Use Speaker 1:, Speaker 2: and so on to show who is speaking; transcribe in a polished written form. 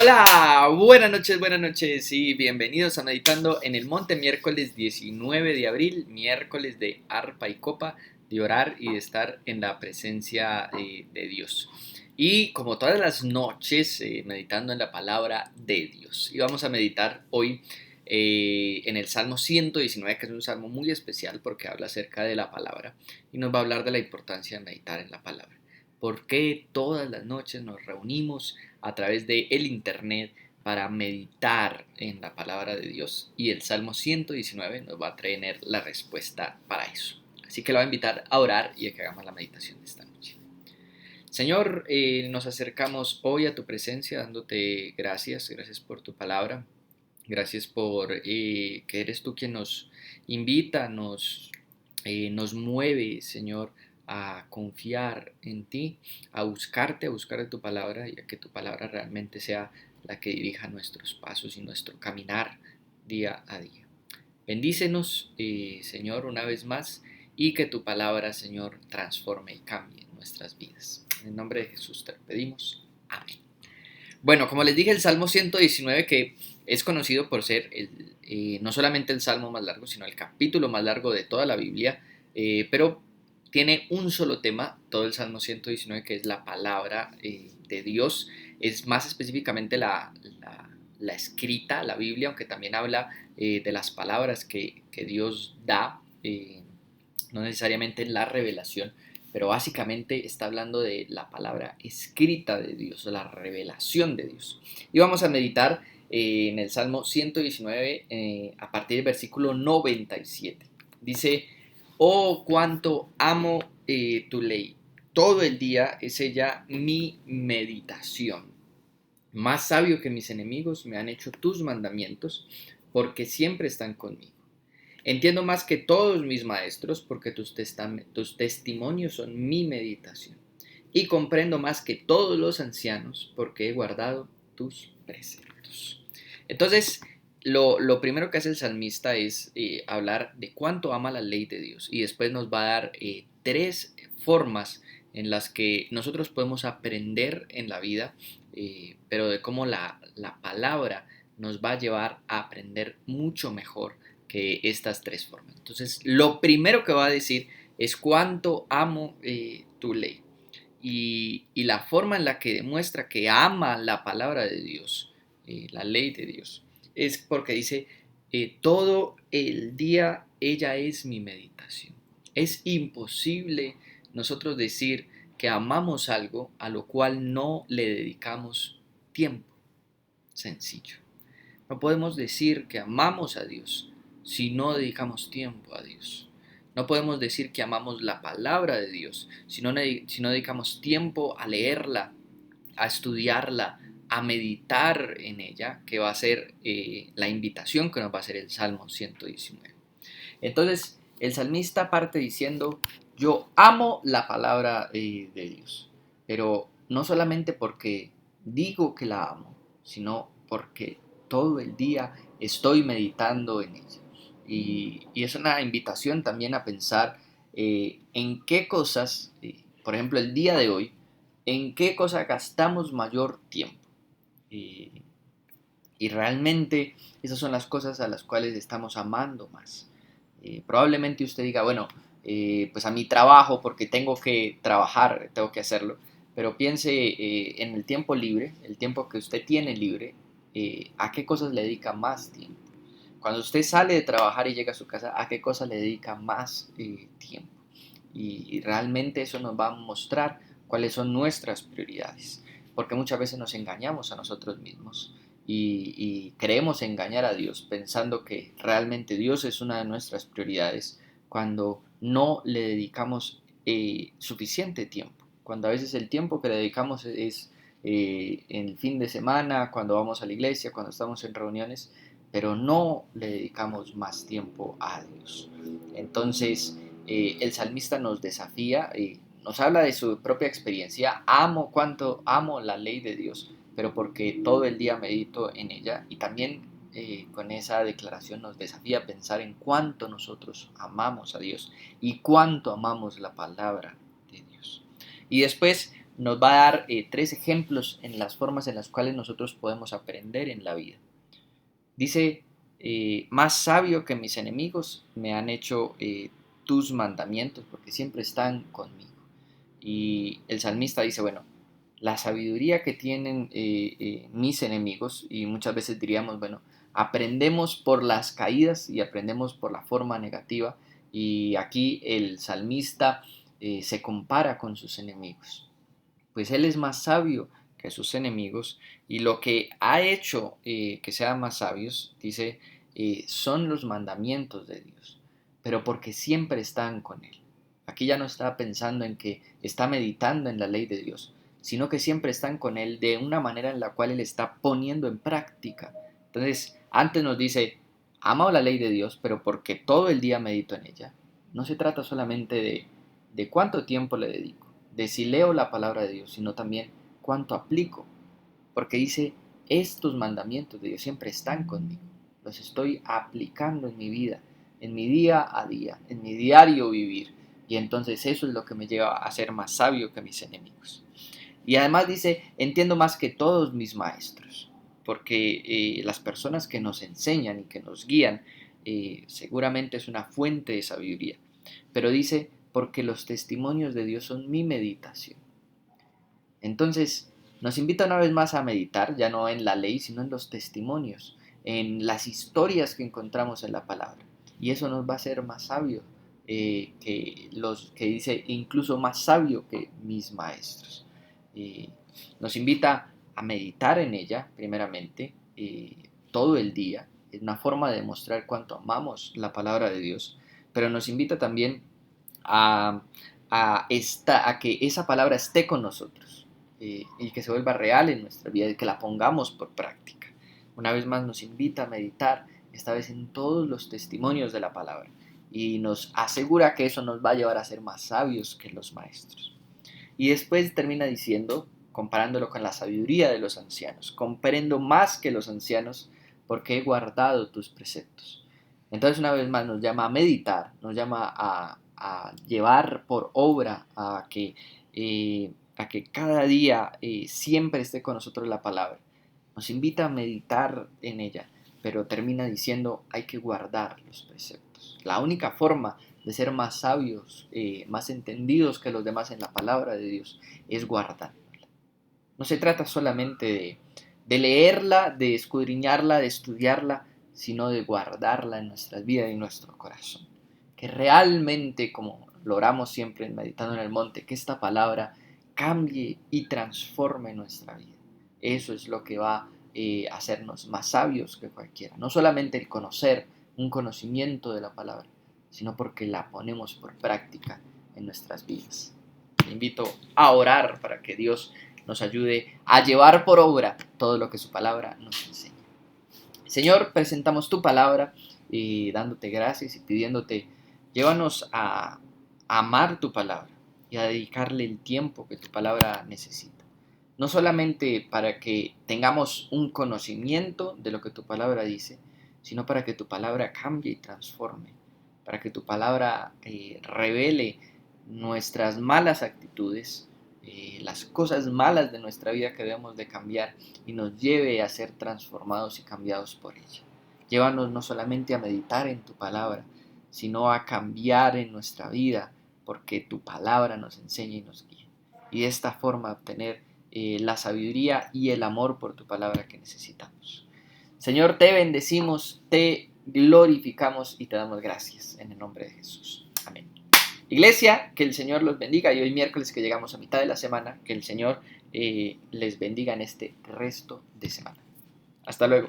Speaker 1: Hola, buenas noches y bienvenidos a Meditando en el Monte, miércoles 19 de abril, miércoles de arpa y copa, de orar y de estar en la presencia de Dios. Y como todas las noches, meditando en la palabra de Dios. Y vamos a meditar hoy en el Salmo 119, que es un salmo muy especial porque habla acerca de la palabra y nos va a hablar de la importancia de meditar en la palabra. ¿Por qué todas las noches nos reunimos a través de el internet para meditar en la palabra de Dios? Y el Salmo 119 nos va a traer la respuesta para eso. Así que lo voy a invitar a orar y a que hagamos la meditación de esta noche. Señor, nos acercamos hoy a tu presencia dándote gracias, gracias por tu palabra, gracias por que eres tú quien nos invita, nos mueve, Señor, a confiar en ti, a buscarte, a buscar de tu palabra y a que tu palabra realmente sea la que dirija nuestros pasos y nuestro caminar día a día. Bendícenos, Señor, una vez más y que tu palabra, Señor, transforme y cambie nuestras vidas. En el nombre de Jesús te lo pedimos. Amén. Bueno, como les dije, el Salmo 119, que es conocido por ser no solamente el salmo más largo, sino el capítulo más largo de toda la Biblia, pero tiene un solo tema, todo el Salmo 119, que es la palabra de Dios, es más específicamente la escrita, la Biblia, aunque también habla de las palabras que Dios da, no necesariamente en la revelación, pero básicamente está hablando de la palabra escrita de Dios, la revelación de Dios. Y vamos a meditar en el Salmo 119 a partir del versículo 97. Dice, oh, cuánto amo tu ley. Todo el día es ella mi meditación. Más sabio que mis enemigos me han hecho tus mandamientos, porque siempre están conmigo. Entiendo más que todos mis maestros porque tus testimonios son mi meditación. Y comprendo más que todos los ancianos porque he guardado tus preceptos. Entonces, lo primero que hace el salmista es hablar de cuánto ama la ley de Dios. Y después nos va a dar tres formas en las que nosotros podemos aprender en la vida, pero de cómo la palabra nos va a llevar a aprender mucho mejor que estas tres formas. Entonces, lo primero que va a decir es cuánto amo tu ley. Y la forma en la que demuestra que ama la palabra de Dios, la ley de Dios, es porque dice, todo el día ella es mi meditación. Es imposible nosotros decir que amamos algo a lo cual no le dedicamos tiempo. Sencillo. No podemos decir que amamos a Dios si no dedicamos tiempo a Dios. No podemos decir que amamos la palabra de Dios si no dedicamos tiempo a leerla, a estudiarla, a meditar en ella, que va a ser la invitación que nos va a hacer el Salmo 119. Entonces, el salmista parte diciendo, yo amo la palabra de Dios, pero no solamente porque digo que la amo, sino porque todo el día estoy meditando en ella. Y es una invitación también a pensar en qué cosas, por ejemplo, el día de hoy, en qué cosa gastamos mayor tiempo. Eh, y realmente esas son las cosas a las cuales estamos amando más. Probablemente usted diga, bueno, pues a mi trabajo, porque tengo que trabajar, tengo que hacerlo, pero piense en el tiempo libre, el tiempo que usted tiene libre, a qué cosas le dedica más tiempo. Cuando usted sale de trabajar y llega a su casa, a qué cosas le dedica más tiempo. Y realmente eso nos va a mostrar cuáles son nuestras prioridades, porque muchas veces nos engañamos a nosotros mismos y creemos engañar a Dios pensando que realmente Dios es una de nuestras prioridades cuando no le dedicamos suficiente tiempo, cuando a veces el tiempo que le dedicamos es en el fin de semana, cuando vamos a la iglesia, cuando estamos en reuniones, pero no le dedicamos más tiempo a Dios. Entonces, el salmista nos desafía, nos habla de su propia experiencia, amo cuánto amo la ley de Dios, pero porque todo el día medito en ella y también con esa declaración nos desafía a pensar en cuánto nosotros amamos a Dios y cuánto amamos la palabra de Dios. Y después nos va a dar 3 ejemplos en las formas en las cuales nosotros podemos aprender en la vida. Dice, más sabio que mis enemigos me han hecho tus mandamientos, porque siempre están conmigo. Y el salmista dice, bueno, la sabiduría que tienen mis enemigos, y muchas veces diríamos, bueno, aprendemos por las caídas y aprendemos por la forma negativa, y aquí el salmista se compara con sus enemigos, pues él es más sabio que sus enemigos, y lo que ha hecho que sean más sabios, dice, son los mandamientos de Dios, pero porque siempre están con él. Aquí ya no está pensando en que está meditando en la ley de Dios, sino que siempre están con él de una manera en la cual él está poniendo en práctica. Entonces, antes nos dice, amo la ley de Dios, pero porque todo el día medito en ella. No se trata solamente de cuánto tiempo le dedico, de si leo la palabra de Dios, sino también cuánto aplico, porque dice, estos mandamientos de Dios siempre están conmigo, los estoy aplicando en mi vida, en mi día a día, en mi diario vivir, y entonces eso es lo que me lleva a ser más sabio que mis enemigos. Y además dice, entiendo más que todos mis maestros, porque las personas que nos enseñan y que nos guían seguramente es una fuente de sabiduría, pero dice, porque los testimonios de Dios son mi meditación. Entonces, nos invita una vez más a meditar, ya no en la ley, sino en los testimonios, en las historias que encontramos en la palabra. Y eso nos va a hacer más sabios que los que dice, incluso más sabio que mis maestros. Nos invita a meditar en ella, primeramente, todo el día. Es una forma de demostrar cuánto amamos la palabra de Dios, pero nos invita también a, a que esa palabra esté con nosotros y que se vuelva real en nuestra vida y que la pongamos por práctica. Una vez más nos invita a meditar, esta vez en todos los testimonios de la palabra, y nos asegura que eso nos va a llevar a ser más sabios que los maestros. Y después termina diciendo, comparándolo con la sabiduría de los ancianos, comprendo más que los ancianos porque he guardado tus preceptos. Entonces una vez más nos llama a meditar, nos llama a llevar por obra, a que cada día siempre esté con nosotros la palabra. Nos invita a meditar en ella, pero termina diciendo hay que guardar los preceptos. La única forma de ser más sabios, más entendidos que los demás en la palabra de Dios, es guardándola. No se trata solamente de leerla, de escudriñarla, de estudiarla, sino de guardarla en nuestras vidas y en nuestro corazón. Que realmente, como lo oramos siempre en Meditando en el Monte, que esta palabra cambie y transforme nuestra vida. Eso es lo que va a hacernos más sabios que cualquiera. No solamente el conocer, un conocimiento de la palabra, sino porque la ponemos por práctica en nuestras vidas. Te invito a orar para que Dios nos ayude a llevar por obra todo lo que su palabra nos enseña. Señor, presentamos tu palabra y dándote gracias y pidiéndote, llévanos a amar tu palabra y a dedicarle el tiempo que tu palabra necesita. No solamente para que tengamos un conocimiento de lo que tu palabra dice, sino para que tu palabra cambie y transforme, para que tu palabra revele nuestras malas actitudes, las cosas malas de nuestra vida que debemos de cambiar y nos lleve a ser transformados y cambiados por ella. Llévanos no solamente a meditar en tu palabra, sino a cambiar en nuestra vida, porque tu palabra nos enseña y nos guía. Y de esta forma obtener la sabiduría y el amor por tu palabra que necesitamos. Señor, te bendecimos, te glorificamos y te damos gracias en el nombre de Jesús. Amén. Iglesia, que el Señor los bendiga, y hoy miércoles que llegamos a mitad de la semana, que el Señor les bendiga en este resto de semana. Hasta luego.